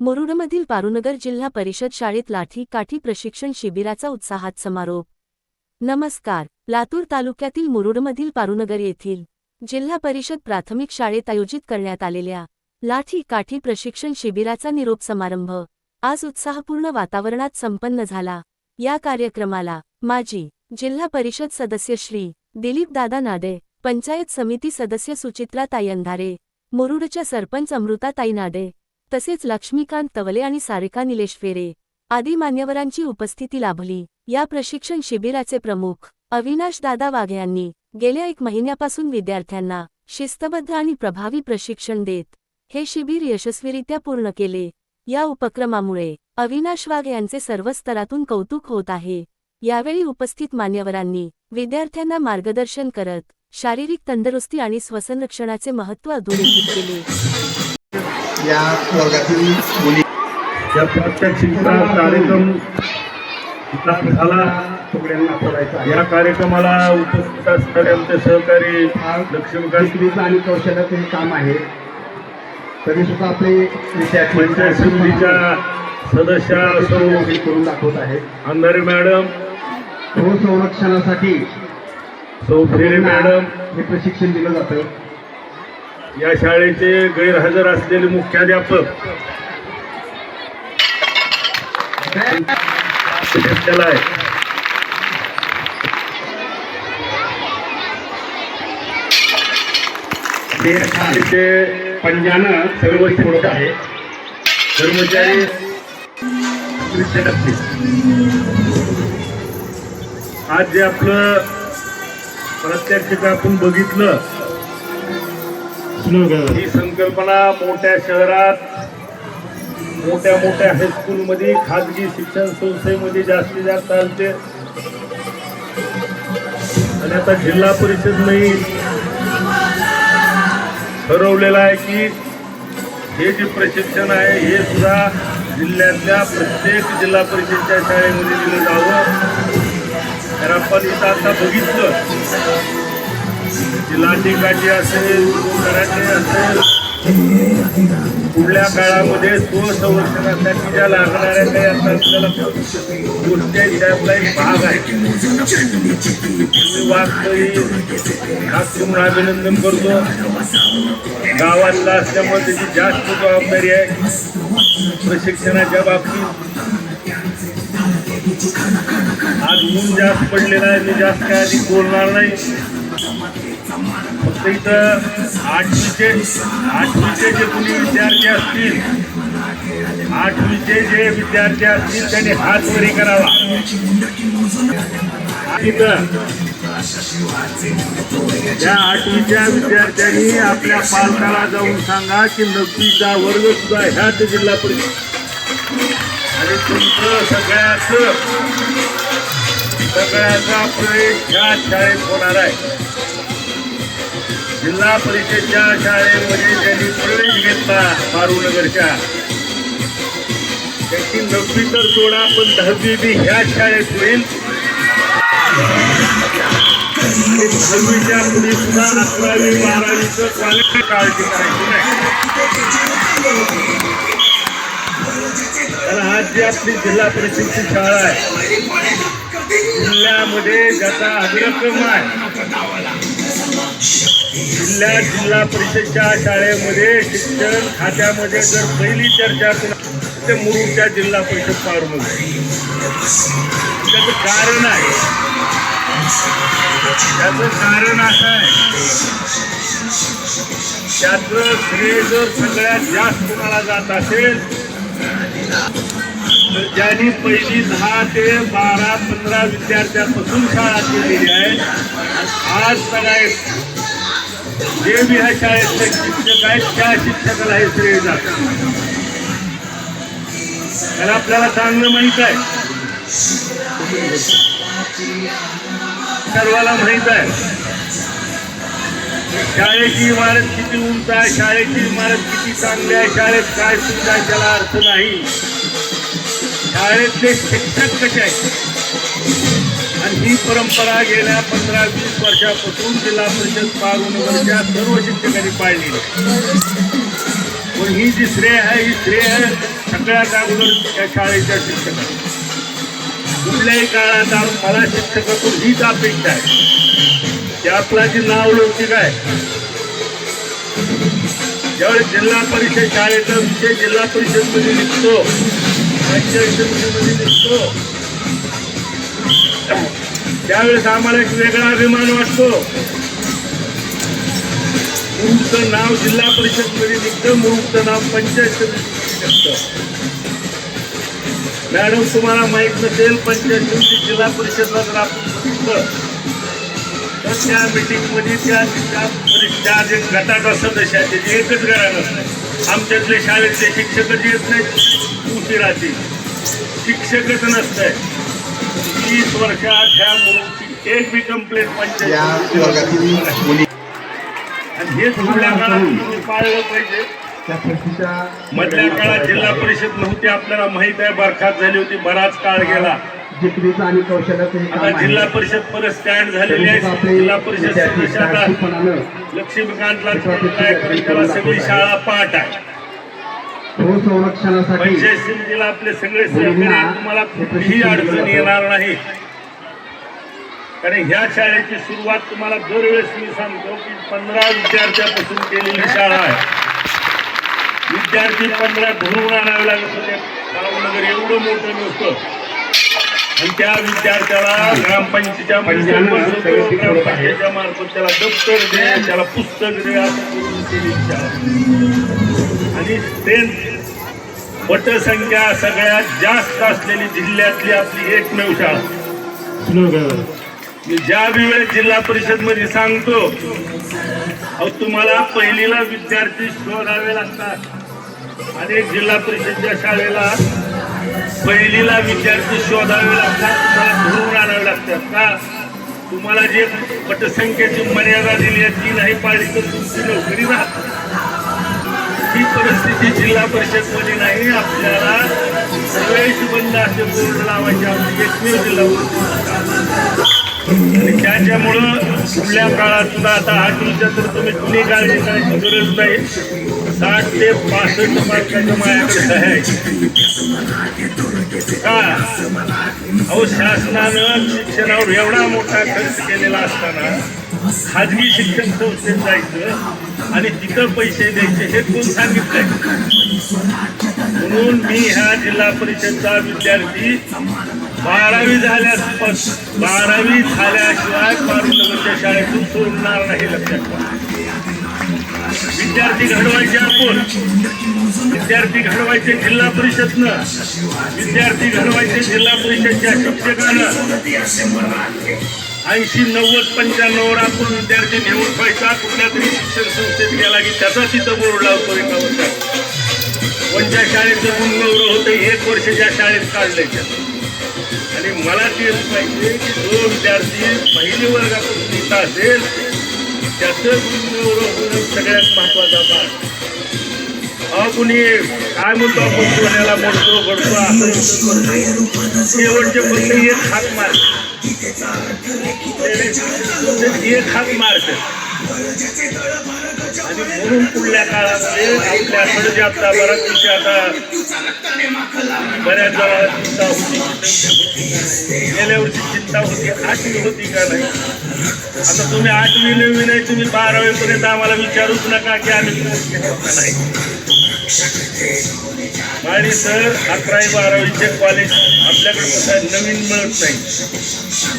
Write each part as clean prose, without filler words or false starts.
मुरुडमधील पारुनगर जिल्हा परिषद शाळेत लाठी काठी प्रशिक्षण शिबिराचा उत्साहात समारोप। नमस्कार। लातूर तालुक्यातील मुरुडमधील पारुनगर येथील जिल्हा परिषद प्राथमिक शाळेत आयोजित करण्यात आलेल्या लाठी काठी प्रशिक्षण शिबिराचा निरोप समारंभ आज उत्साहपूर्ण वातावरणात संपन्न झाला। या कार्यक्रमाला माजी जिल्हा परिषद सदस्य श्री दिलीप दादा नाडे, पंचायत समिती सदस्य सुचित्राताई अंधारे, मुरुडच्या सरपंच अमृताताई नाडे तसेच लक्ष्मीकांत तवले आणि सारिका निलेश फेरे आदी मान्यवरांची उपस्थिती लाभली। या प्रशिक्षण शिबिराचे प्रमुख अविनाश दादा वाघ यांनी गेल्या 1 महिन्यापासून विद्यार्थ्यांना शिस्तबद्ध आणि प्रभावी प्रशिक्षण देत हे शिबिर यशस्वीरित्या पूर्ण केले। या उपक्रमामुळे अविनाश वाघ यांचे सर्व स्तरातून कौतुक होत आहे। यावेळी उपस्थित मान्यवरांनी विद्यार्थ्यांना मार्गदर्शन करत शारीरिक तंदुरुस्ती आणि स्वसंरक्षणाचे महत्त्व अधोरेखित केले। या वर्गातील मुली या प्रात्यक्षिकचा कार्यक्रम झाला। या कार्यक्रमाला उपस्थित असणारे आमचे सहकारी लक्ष्मीकांत आणि कौशल्याचे काम आहे, तरी सुद्धा आपले विद्यार्थी पंचायत समितीच्या सदस्या करून दाखवत आहेत। अंधारे मॅडम, संरक्षणासाठी फेरे मॅडम हे प्रशिक्षण दिलं जातं। या शाळेचे गैरहजर असलेले मुख्याध्यापक आहे। ते शाळेचे पंजानं सर्व शिकवत आहे। कर्मचारी आज जे आपलं प्रात्यक्षिक आपण बघितलं, ही संकल्पना मोठ्या शहरात मोठ्या हायस्कूलमध्ये खाजगी शिक्षण संस्थेमध्ये जास्तीत जास्त चालते आणि आता जिल्हा परिषद नाही ठरवलेलं आहे की हे जे प्रशिक्षण आहे हे सुद्धा जिल्ह्यातल्या प्रत्येक जिल्हा परिषदच्या शाळेमध्ये दिलं जावं। तर आपण इथं आता बघितलं लाठी काठी असेल, कराटे असेल, पुढल्या काळामध्ये स्वसंरक्षणासाठी ज्या लागणाऱ्या काही आता आपल्याला गोष्टी आहेत त्यातला एक भाग आहे। वास्तवी खास करून अभिनंदन करतो, गावातला असल्यामुळे त्याची जास्त जबाबदारी आहे प्रशिक्षणाच्या बाबतीत। आज ऊन जास्त पडलेला आहे, मी जास्त काय आधी बोलणार नाही। फक्त इथं आठवीचे जे कोणी विद्यार्थी असतील, 8वीचे जे विद्यार्थी असतील त्यांनी हात वरी करावा। इथं त्या 8वीच्या विद्यार्थ्यांनी आपल्या पालकाला जाऊन सांगा की 9वीचा वर्ग सुद्धा ह्याच जिल्हा परिषद आणि तुमचं सगळ्याचं प्रवेश ह्या शाळेत होणार आहे। जिल्हा परिषदच्या शाळेमध्ये ज्यांनी प्रवेश घेतला पारुनगरच्या, त्याची 9वी तर सोडा पण 10वी बी ह्याच शाळेत होईल। 10वीच्या पुढे सुद्धा 11वी 12वीचं क्वालिटी काळजी करायची नाही। कारण आज जी आपली जिल्हा परिषदची शाळा आहे जिल्ह्यामध्ये ज्याचा अग्रक्रम आहे, जिल्हा परिषदच्या शाळेमध्ये शिक्षण खात्यामध्ये जर पहिली चर्चा ते मुरुडच्या जिल्हा परिषद पारुनगर। त्याचं कारण आहे, कारण असं आहे, त्याचं श्रेय जर सगळ्यात जास्त कोणाला जात असेल तर ज्यांनी पहिली 10 ते 12 15 विद्यार्थ्यांपासून शाळा केलेली आहे, आज सगळे जे बी ह्या शाळेतले शिक्षक आहेत त्या शिक्षकाला हे श्रेय जातं। कारण आपल्याला चांगलं माहीत आहे, सर्वाला माहीत आहे शाळेची इमारत किती उंच आहे, शाळेची इमारत किती चांगली आहे, शाळेत काय सुविधा त्याला अर्थ नाही, शाळेतले शिक्षक कसे आहेत। आणि ही परंपरा गेल्या 15-20 वर्षापासून जिल्हा परिषद पारुनगरच्या सर्व शिक्षकांनी पाळलेली। पण ही जी श्रेय आहे ही श्रेय सगळ्यात अगोदर त्या शाळेच्या शिक्षकांना कुठल्याही काळात मला शिक्षकातून हीच अपेक्षा आहे की आपला जे नाव लौकिक आहे. ज्यावेळेस जिल्हा परिषद शाळेचा विषय जिल्हा परिषदमध्ये निघतो, पंचायत समितीमध्ये निघतो, त्यावेळेस आम्हाला एक वेगळा अभिमान वाटतो. मुरुडचं नाव जिल्हा परिषदमध्ये निघतं, मुरुडचं नाव पंचायत समितीमध्ये निघतं. मॅडम, तुम्हाला माहित नसेल, पंचायत समिती जिल्हा परिषदला जर आपण बघितलं तर त्या मिटिंगमध्ये त्या जे गटाचा सदस्य आहे त्याची एकच घराणं असते. आमच्यातले शाळेतले शिक्षकच येत नाहीत, उशिराची शिक्षकच नसतंय. 30 वर्षात ह्या मुलांची एक बी कंप्लेंट पंचायत आणि हे पुढल्या काळात तुम्ही पाळलं पाहिजे. मधल्या काळात जिल्हा परिषद नव्हती, आपल्याला माहित आहे, बरखास्त झाली होती, बराच काळ गेला. आणि कौशल्याचं आता जिल्हा परिषद परत स्टँड झालेली आहे. जिल्हा परिषद सदस्य आता लक्ष्मीकांतला त्याला सगळी शाळा पाठ आहे. संरक्षणासाठी पंचायत समितीला आपले सगळे सहकारी तुम्हाला कुठलीही अडचण येणार नाही. कारण ह्या शाळेची सुरुवात तुम्हाला दरवेळेस मी सांगतो की 15 विद्यार्थ्यापासून केलेली शाळा आहे. विद्यार्थी 15 भरून आणावे लागत होते. पारुनगर एवढं मोठं नव्हतं आणि त्या विद्यार्थ्याला ग्रामपंचायतीच्या मार्फत त्याला दप्तर दे, त्याला पुस्तक दे, असं करून केली शाळा. आणि पटसंख्या सगळ्यात जास्त असलेली जिल्ह्यातली आपली एकमेव शाळा. मी ज्या वेळेस जिल्हा परिषद मध्ये सांगतो, अहो तुम्हाला पहिलीला विद्यार्थी शोधावे लागतात. अनेक जिल्हा परिषदच्या शाळेला पहिलीला विद्यार्थी शोधावे लागतात, तुम्हाला धरून आणावे लागतात. का? तुम्हाला जे पटसंख्येची मर्यादा दिली आहे ती नाही पाळली तर तुमची नोकरी राहते. ही परिस्थिती जिल्हा परिषद मध्ये नाही. आपल्याला प्रवेश बंद असे बोर्ड लावायचे आपली एकमेव जिल्हा परिषद. आणि त्याच्यामुळं पुढल्या काळात सुद्धा आता 8वीच्या तर तुम्ही कुणी काळजी करायची गरज नाही. 60 ते 65 मार्काच्या माझ्याकडे आहे. का? अहो शासनानं शिक्षणावर एवढा मोठा खर्च केलेला असताना खाजगी शिक्षण संस्थेत जायचं आणि तिथं पैसे द्यायचे हे कोण सांगितलंय? म्हणून मी ह्या जिल्हा परिषदचा विद्यार्थी 12वी झाल्याशिवाय पारुनगरच्या शाळेतून सोडणार नाही. लक्षात ठेवा. विद्यार्थी घडवायचे आपण, विद्यार्थी घडवायचे जिल्हा परिषदनं, विद्यार्थी घडवायचे जिल्हा परिषदच्या शिक्षकानं. 80, 90, 95 आपण विद्यार्थी निवड व्हायचा. कुठल्या तरी शिक्षण संस्थेत गेला की त्याचा तिथं बोर्ड लावतो एका वर्षात. कोणत्या शाळेचं गुणगौरव होतं 1 वर्ष ज्या शाळेत काढलंय. आणि मला तेच पाहिजे की जो विद्यार्थी पहिली वर्गातून येत असेल त्याचं गुणगौरव होणं सगळ्यात महत्वाचा भाग. कुणी काय म्हणतो आपण सोन्याला मोडतो घडतो असं शेवटचे फक्त एक हात मारत, एक हात मारत. आणि म्हणून पुढल्या काळामध्ये आपल्याकडे जे आता बराच विषय आता बऱ्याच जणांना चिंता होती. गेल्या वर्षी चिंता होती 8वी होती का नाही. आता तुम्ही 8वी 9वी नाही, तुम्ही 12वी पर्यंत आम्हाला विचारूच नका की आम्ही नाही. आणि सर 11वी 12वीचे कॉलेज आपल्याकडे कसं नवीन मिळत नाही,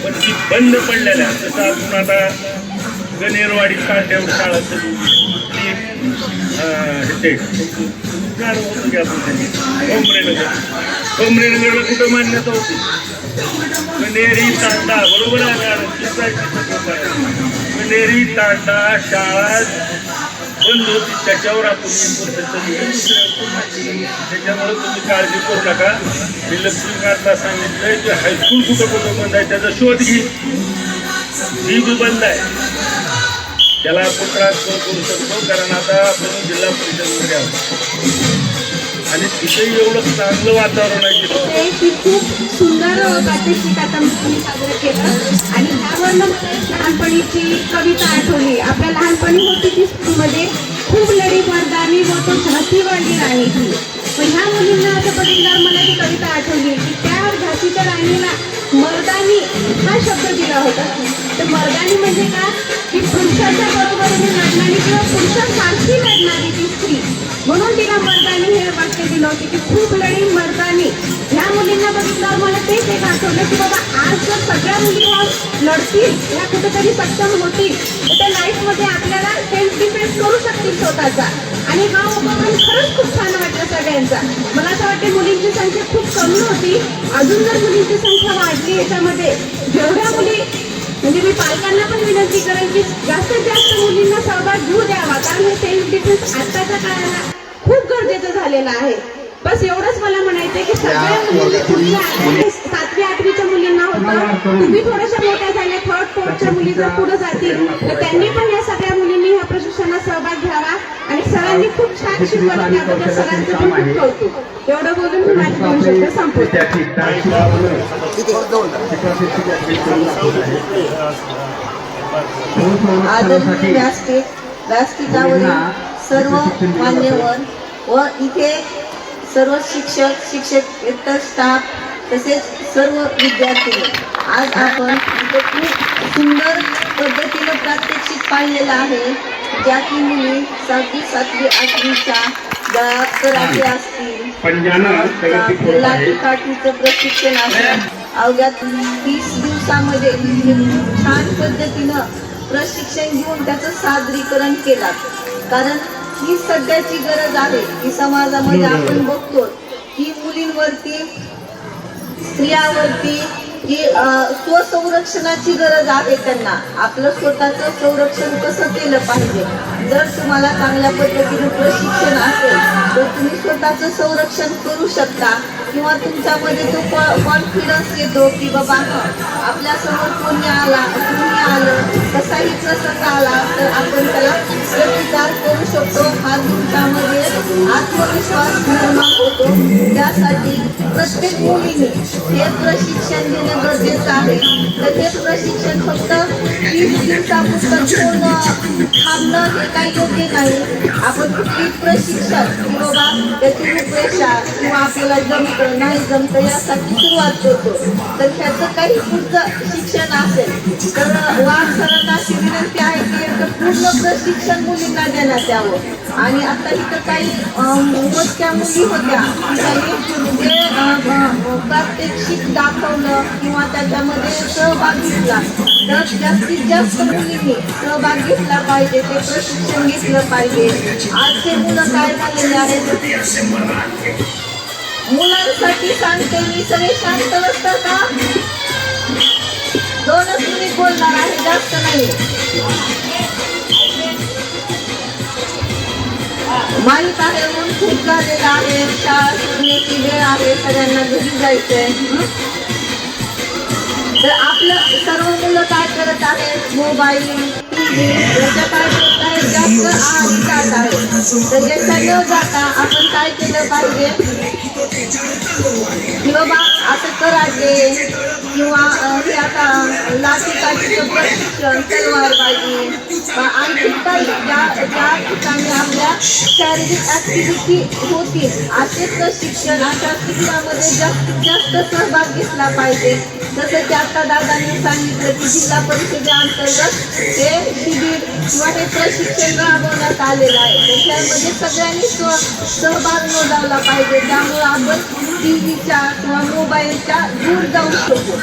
पण ती बंद पडलेल्या. जसं आपण आता गणेरवाडी कांड्यावर शाळा सुरू कोंबरेनगरला कुठं मान्यता होती? गणेरी तांडा, बरोबर आहे. गणेरी तांडा शाळा बंद होती, त्याच्यावर आपण त्याच्यामुळे तुम्ही काळजी करू नका. मी लक्ष्मीकांतला सांगितलंय की हायस्कूल कुठं बंद आहे त्याचा शोध घे. ही बी बंद आहे, त्याला आपण ट्रान्सफर करू शकतो. कारण आता आपण जिल्हा परिषदमध्ये आहोत आणि तिथेही एवढं चांगलं वातावरण आहे की खूप सुंदर प्रात्यक्षिक आता मी साजरं केलं. आणि त्यावरनं मला एक लहानपणीची कविता आठवली. आपल्या लहानपणी होती ती स्कूलमध्ये, खूप लढी मर्दानी होतो हत्तीवाली राणी ही. पण ह्या मुलींना असं बघितल्यावर मला ती कविता आठवली की त्या झाशीच्या राणीला मर्दानी हा शब्द दिला होता. तर मर्दानी म्हणजे का की पुरुषाच्या बरोबरीने लढणारी किंवा पुरुषासारखी लढणारी ती स्त्री, म्हणून तिला मर्दानी हे वाक्य दिलं होतं की खूप लढी मर्दानी. ह्या मुलींना बघितल्यावर मला तेच एक आठवलं की बाबा आज जर सगळ्या मुली लढतील, ह्या कुठेतरी सक्षम होतील, तर त्या लाईफमध्ये आपल्याला सेल्फ डिफेन्स करू शकतील स्वतःचा. आणि हा उपक्रम खरंच खूप छान वाटला सगळ्यांचा. मला असं वाटते मुलींची संख्या खूप कमी होती, अजून जर मुलींची संख्या वाढली याच्यामध्ये, जेवढ्या मुली म्हणजे मी पालकांना पण विनंती करेन की जास्तीत जास्त मुलींना सहभाग घेऊ द्यावा, कारण हे सेल्फ डिफेन्स आताच्या काळाला खूप गरजेचं झालेलं आहे. बस एवढंच मला म्हणायचंय की सगळ्या मुलींना पुढच्या 7वी 8वीच्या मुलींना होतं, तुम्ही थोड्याशा मोठ्या झाल्या, 3rd 4thच्या मुली जर पुढे जातील तर त्यांनी पण या सगळ्या मुलींनी ह्या प्रशिक्षणात सहभाग घ्यावा. आणि सरांनी खूप छान शिकवलं, त्याबद्दल सरांचं पण खूप कौतुक. एवढं बोलून मी माझी 2 शब्द संपवते. आदरणीय व्यासपीठावरील सर्व मान्यवर व इथे सर्व शिक्षक, शिक्षकेतर स्टाफ तसेच सर्व विद्यार्थी, आज आपण इथे खूप सुंदर पद्धतीनं प्रात्यक्षिक पाहिलेलं आहे. ज्या की मुली 6वी 7वी 8वीच्या कराटे असतील, लाठीकाठीचं प्रशिक्षण असेल, अवघ्या 30 दिवसामध्ये खूप छान पद्धतीनं प्रशिक्षण घेऊन त्याचं सादरीकरण केलं. कारण ही सध्याची गरज आहे की समाजामध्ये आपण बघतो की मुलींवरती, स्त्रियावरती की स्वसंरक्षणाची गरज आहे. त्यांना आपलं स्वतःचं संरक्षण कसं केलं पाहिजे. जर तुम्हाला चांगल्या पद्धतीने प्रशिक्षण असेल तर तुम्ही स्वतःचं संरक्षण करू शकता, किंवा तुमच्यामध्ये तो कॉन्फिडन्स येतो की बाबा आपल्यासमोर कोणी आलं, कसाही प्रसंग आला तर आपण त्याला प्रतिकार करू शकतो. हा तुमच्यामध्ये आत्मविश्वास निर्माण होतो. त्यासाठी प्रत्येक मुलीने हे प्रशिक्षण घेणे गरजेचं आहे. तर हे प्रशिक्षण फक्त 30 दिवसापुरतं थांबणं हे काही योग्य नाही. आपण कुठली प्रशिक्षण की बाबा त्याची रूपरेषा किंवा आपल्याला जमतं नाही जमतं यासाठी सुरुवात करतो. तर ह्याचं काही पुढचं शिक्षण असेल तर वाघ सरांना अशी विनंती आहे की याचं पूर्ण प्रशिक्षण मुलींना देण्यात यावं. आणि आता इथं काही मोजक्या मुली होत्या त्यांनी जे प्रात्यक्षिक दाखवलं किंवा त्याच्यामध्ये सहभाग घेतला, तर जास्तीत जास्त मुलींनी सहभाग घेतला पाहिजे, ते प्रशिक्षण घेतलं पाहिजे. आजचे मुलं काय झालेले आहेत, मुलांसाठी सांगते मी, सगळे शांत बसतात का? 2च मिनिट बोलणार आहे, जास्त नाही. माहीत आहे ऊन खूप झालेलं आहे, शाळा सुटण्याची वेळ आहे, सगळ्यांना घरी जायचंय. तर आपलं सर्व मुलं काय करत आहेत, मोबाईल, टीव्ही याच्या काय करत आहेत, जास्त आहारी जात आहेत. तर याच्या न जाता आपण काय केलं पाहिजे की बाबा असं कराटे किंवा हे आता लाठीकाठीचं प्रशिक्षण, तलवारबाजी आणखी काही ज्या ठिकाणी आपल्या शारीरिक ऍक्टिव्हिटी होतील असे प्रशिक्षण, अशा शिक्षणामध्ये जास्तीत जास्त सहभाग घेतला पाहिजे. जसं की आता दादांनी सांगितलं की जिल्हा परिषदेअंतर्गत हे शिबिर किंवा हे प्रशिक्षण राबवण्यात आलेलं आहे. तर त्यामध्ये सगळ्यांनी सहभाग नोंदवला पाहिजे. त्यामुळे आपण टीव्हीच्या किंवा मोबाईलच्या दूर जाऊ शकतो.